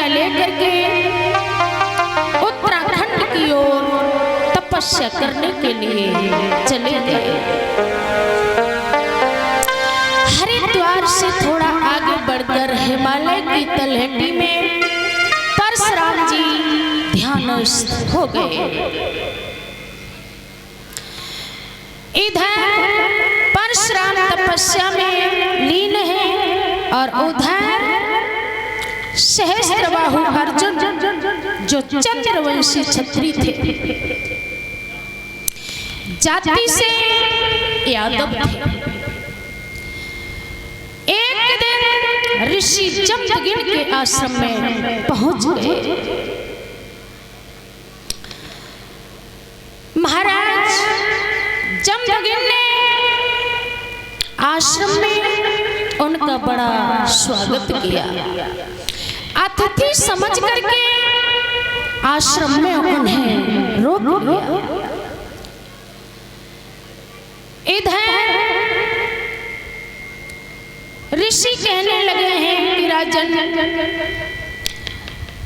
आज्ञा लेकर के उत्तराखंड की ओर तपस्या करने के लिए चले गए। हरिद्वार से थोड़ा आगे बढ़कर हिमालय की तलहटी में परशुराम जी ध्यानस्थ हो गए। इधर परशुराम तपस्या में लीन है और उधर सहस्त्रबाहु अर्जुन जो चंद्रवंशी क्षत्रिय थे, जाति से यादव थे, एक दिन ऋषि जमदग्नि के आश्रम में पहुंच गए। महाराज जमदग्नि ने आश्रम में उनका बड़ा स्वागत किया। अतिथि समझ करके आश्रम में उन्हें रोक लिया। इधर ऋषि कहने लगे हैं कि राजन,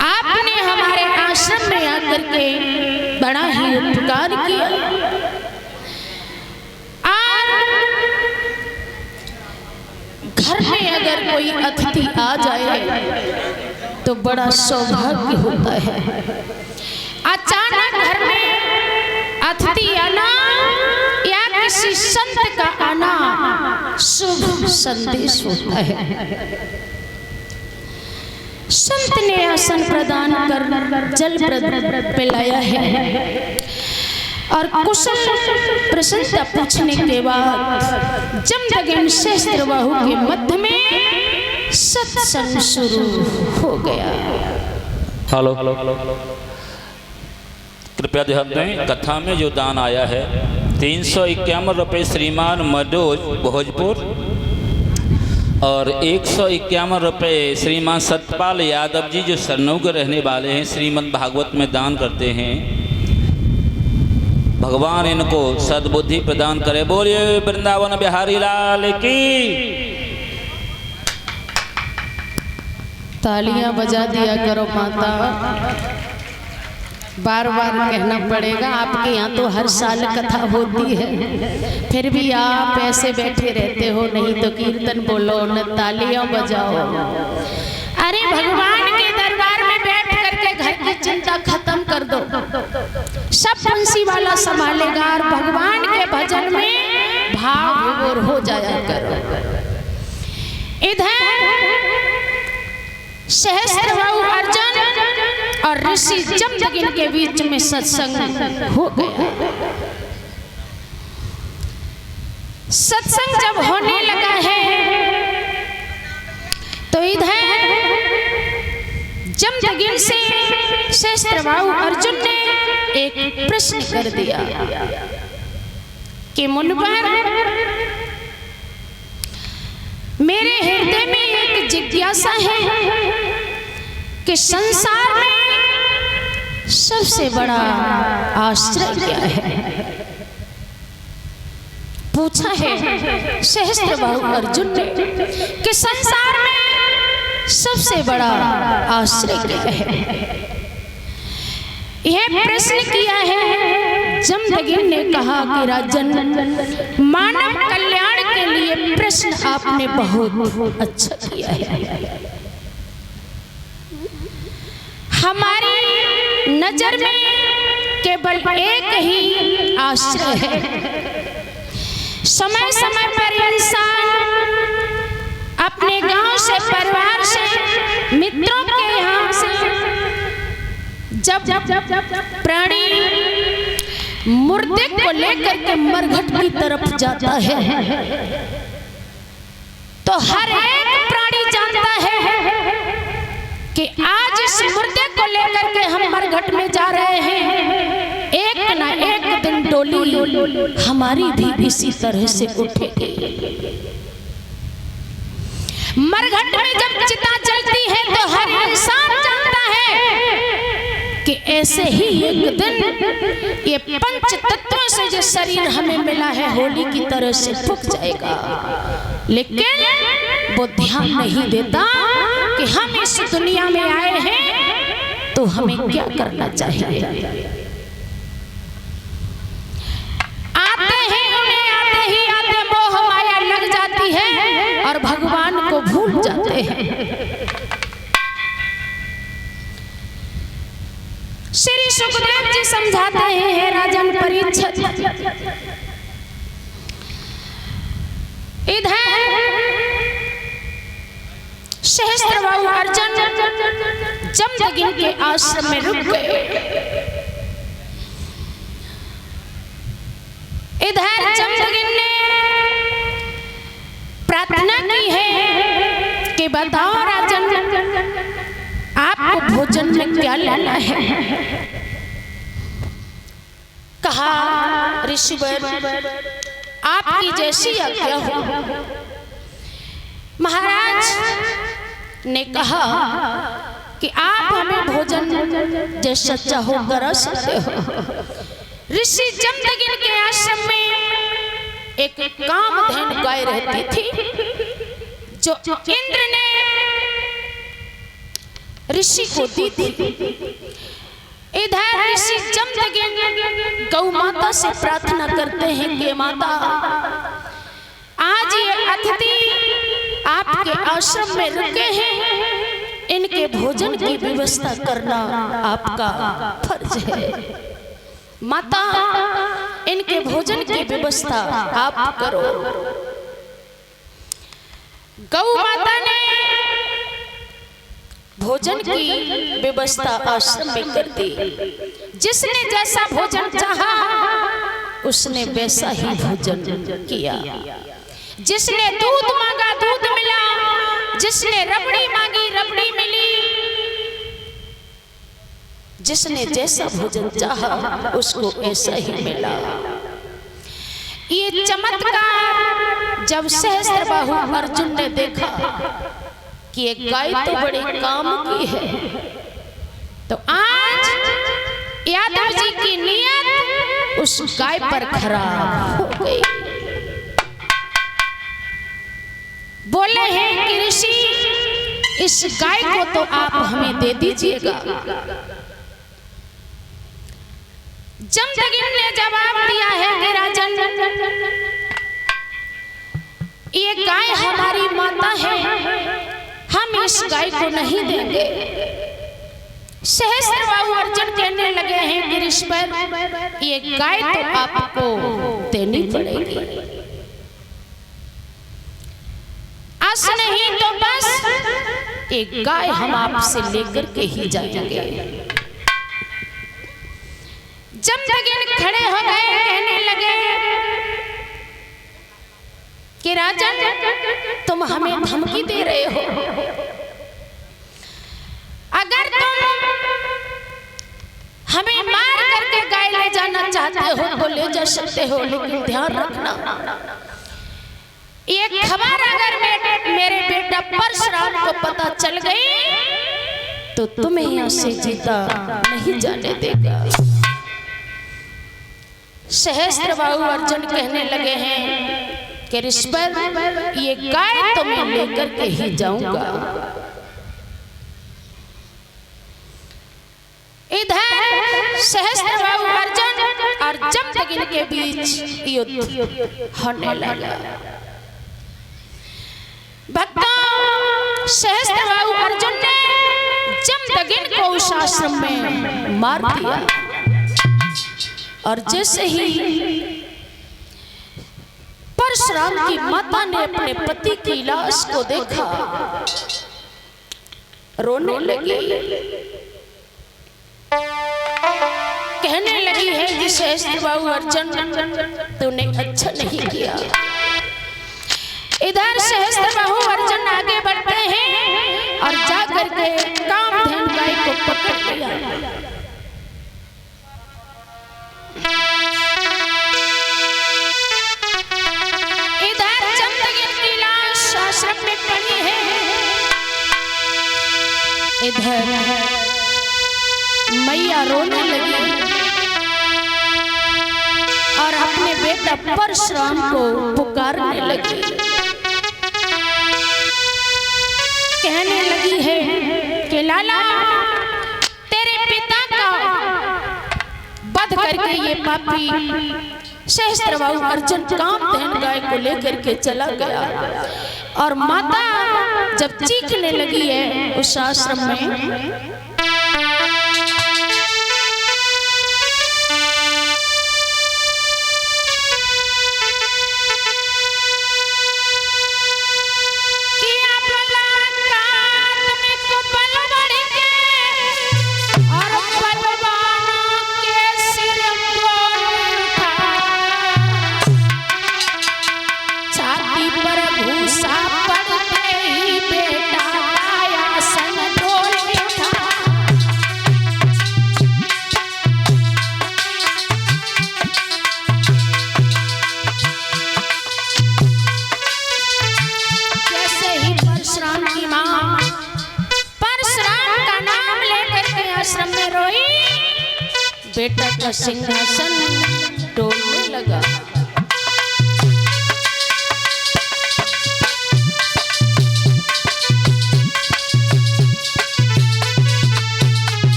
आपने हमारे आश्रम में आकर के बड़ा ही उपकार किया। घर में अगर कोई अतिथि आ जाए तो बड़ा सौभाग्य होता है। अचानक घर में अतिथि आना या किसी संत का आना शुभ संदेश होता है। संत ने आसन प्रदान कर जल पिलाया है और कुशल प्रशंसा पूछने के बाद जमदग्नि सहस्त्रबाहु के मध्य में सत्संग शुरू हो गया। हेलो, कृपया ध्यान दें, कथा में जो दान आया है 351 रुपये श्रीमान मनोज भोजपुर और 151 रुपये श्रीमान सतपाल यादव जी जो सरनऊ के रहने वाले हैं, श्रीमद् भागवत में दान करते हैं। भगवान इनको सद्बुद्धि प्रदान करे। बोलिए वृंदावन बिहारी लाल की। तालियां बजा दिया करो माता। बार बार कहना पड़ेगा, आपके यहाँ तो हर साल कथा होती है, फिर भी आप ऐसे बैठे रहते हो। नहीं तो कीर्तन बोलो न तालियां बजाओ। अरे भगवान के दरबार में बैठ करके घर की चिंता खत्म कर दो, सब बंसी वाला संभालेगा और भगवान के भजन में भाव विभोर हो जाया करो। इधर सहस्त्रबाहु अर्जुन और ऋषि जमदग्नि के बीच में सत्संग हो गया। सत्संग जब होने लगा है तो इधर जमदग्नि से सहस्त्रबाहु अर्जुन ने एक प्रश्न कर दिया कि मुनिवर, मेरे हृदय में एक जिज्ञासा है कि संसार में सबसे बड़ा आश्रय क्या है। पूछा है सहस्त्रबाहु अर्जुन ने कि संसार में सबसे बड़ा आश्रय क्या है। यह प्रश्न किया है। जमदग्नि ने कहा कि राजन, मानव कल्याण के लिए प्रश्न आपने बहुत अच्छा किया है। हमारी नजर में केवल एक ही आश्रय है। समय समय पर इंसान अपने गांव से, परिवार से, मित्रों के यहाँ से जब प्राणी मुर्दे को लेकर के मरघट की तरफ जाता है तो हर एक प्राणी जानता है कि आज इस मुर्दे को लेकर के हम मरघट में जा रहे हैं। एक ना एक दिन डोली हमारी भी इसी तरह से उठेगी। मरघट में जब चिता जलती है तो हर इंसान जानता है कि ऐसे ही एक दिन ये पंच तत्वों से जो शरीर हमें मिला है होली की तरह से फूक जाएगा। लेकिन वो ध्यान नहीं देता कि हम इस दुनिया में आए हैं तो हमें क्या करना चाहिए? आते हैं उन्हें आते ही आते मोह माया लग जाती है और भगवान को भूल जाते हैं। श्री सुखदेव जी समझाते हैं, हे राजन परीक्षित, इधर सहस्त्रबाहु अर्जुन जमदग्नि के आश्रम में रुक गए। इधर जमदग्नि ने प्रार्थना की है कि बताओ राजन, आपको भोजन में क्या लेना है? कहा, ऋषिवर आपकी जैसी आज्ञा हो। महाराज ने कहा कि आप हमें भोजन जैसा चाहो करा सकते हो। ऋषि जमदग्नि के आश्रम में एक कामधेनु गाय रहती थी जो इंद्र ने ऋषि को दी थी। इधर ऋषि जमदग्नि गौ माता से प्रार्थना करते हैं कि माता, आज ये अतिथि आपके आश्रम में रुके हैं, इनके भोजन की व्यवस्था करना आपका फर्ज है। माता, इनके भोजन की व्यवस्था आप करो। गौ माता ने भोजन की व्यवस्था आश्रम में कर दी। जिसने जैसा भोजन चाहा उसने वैसा ही भोजन किया। जिसने दूध मांगा दूध मिला, जिसने रबड़ी मांगी रबड़ी मिली। जिसने जैसा भोजन चाहा उसको ऐसा ही मिला। ये चमत्कार जब सहस्त्रबाहु अर्जुन ने देखा कि एक गाय तो बड़े काम की है, तो आज यादव जी की नियत उस गाय पर खराब हो गई। बोले हैं कि ऋषि, इस गाय को तो आप हमें दे दीजिएगा। जमदग्नि ने जवाब दिया है कि राजन, ये गाय हमारी माता है, हम इस गाय को नहीं देंगे। सहस्त्रबाहु अर्जुन कहने लगे हैं कि ऋषिवर, ये गाय तो आपको देनी पड़ेगी। आज नहीं तो बस एक गाय हम आपसे लेकर के ही जाएंगे। जमदग्नि खड़े हो गए, कहने लगे कि राजन, तुम हमें धमकी दे रहे हो। अगर तुम हमें मार करके गाय ले जाना चाहते हो तो ले जा सकते हो, लेकिन ध्यान रखना, ये खबर अगर मेरे बेटा परशुराम को पता चल गई तो तुम्हें यहाँ से जीता नहीं जाने देगा। सहस्त्रबाहु अर्जुन कहने लगे हैं कि ऋषिवर, ये गाय तो मैं लेकर के ही जाऊंगा। इधर सहस्त्रबाहु अर्जुन और जमदग्नि के बीच युद्ध होने लगा। भक्तों, सहस्त्रबाहु अर्जुन ने जमदग्नि को उस आश्रम में मार दिया और जैसे ही परशुराम की माता ने अपने पति की लाश को देखा, रोने लगी। कहने लगी है कि सहस्त्रबाहु अर्जुन, तूने अच्छा नहीं किया। इधर सहस्त्रबाहु अर्जुन आगे बढ़ते हैं और जाकर के कामधेनु गाय को पकड़ लिया। इधर जमदग्नि की लाश आश्रम में पड़ी है। इधर मैया रोने लगी और अपने बेटा परशुराम को पुकारने लगी। कहने लगी है कि लाला, तेरे वध करके ये पापी सहस्त्रबाहु अर्जुन कामधेनु गाय को लेकर के चला गया। और माता जब चीखने लगी है उस आश्रम में, बेटा का सिंहासन डोलने लगा।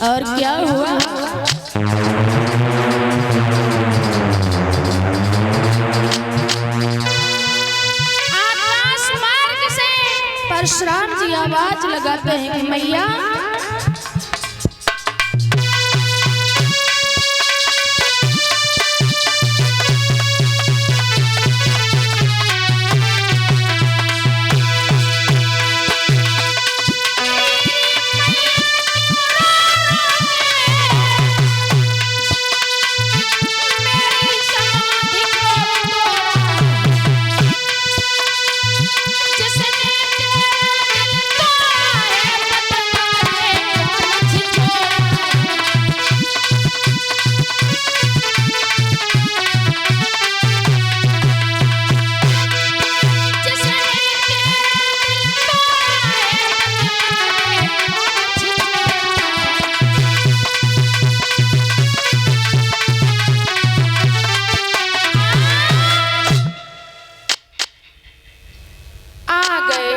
और क्या हुआ? आकाश मार्ग से परशुराम जी आवाज लगाते हैं कि मैया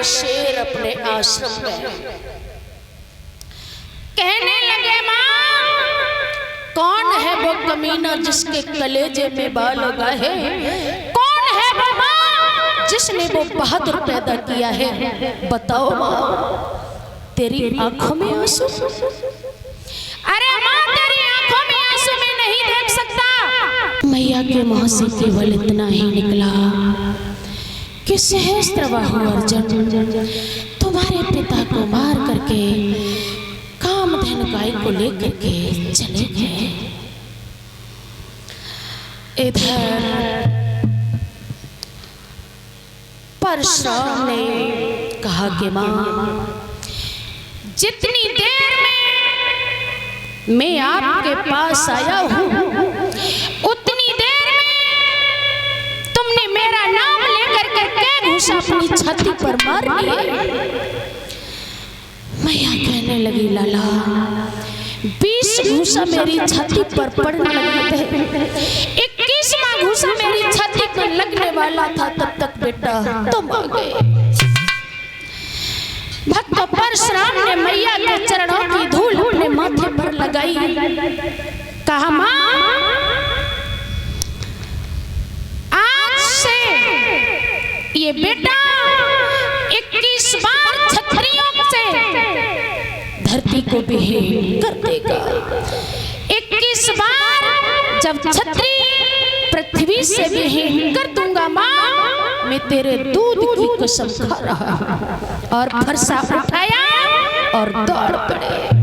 शेर अपने आश्रम में कहने लगे, मां कौन है वो कमीना जिसके कलेजे में बाल लगा है? कौन है वो मां जिसने वो बहादुर पैदा किया है? बताओ मां, तेरी आंखों में आंसू? अरे मां, तेरी आंखों में आंसू मैं नहीं देख सकता। मैया के मुंह से केवल इतना ही निकला कि सहस्त्रबाहु अर्जुन तुम्हारे पिता को मार करके कामधेनु गाय को लेकर के चले गए। इधर परशुराम ने कहा कि मां, जितनी देर में मैं आपके पास आया हूं उतनी देर में तुमने मेरा नाम लेकर के घूसा अपनी छाती पर मार लिए। मैया कहने लगी, लाला 20 घूसा मेरी छाती पर पड़ने लगे थे, 21वां घूसा मेरी छाती पर लगने वाला था तब तक बेटा तुम आ गए। भक्त परशुराम ने मैया के चरणों की धूल अपने माथे पर लगाई, कहा मां आज से ये बेटा 21 बार क्षत्रियों से धरती को विहीन कर देगा। 21 बार जब क्षत्रिय पृथ्वी से विहीन कर दूंगा मां, मैं तेरे दूध की कसम खा रहा हूं। और फरसा उठाया और दौड़ पड़े।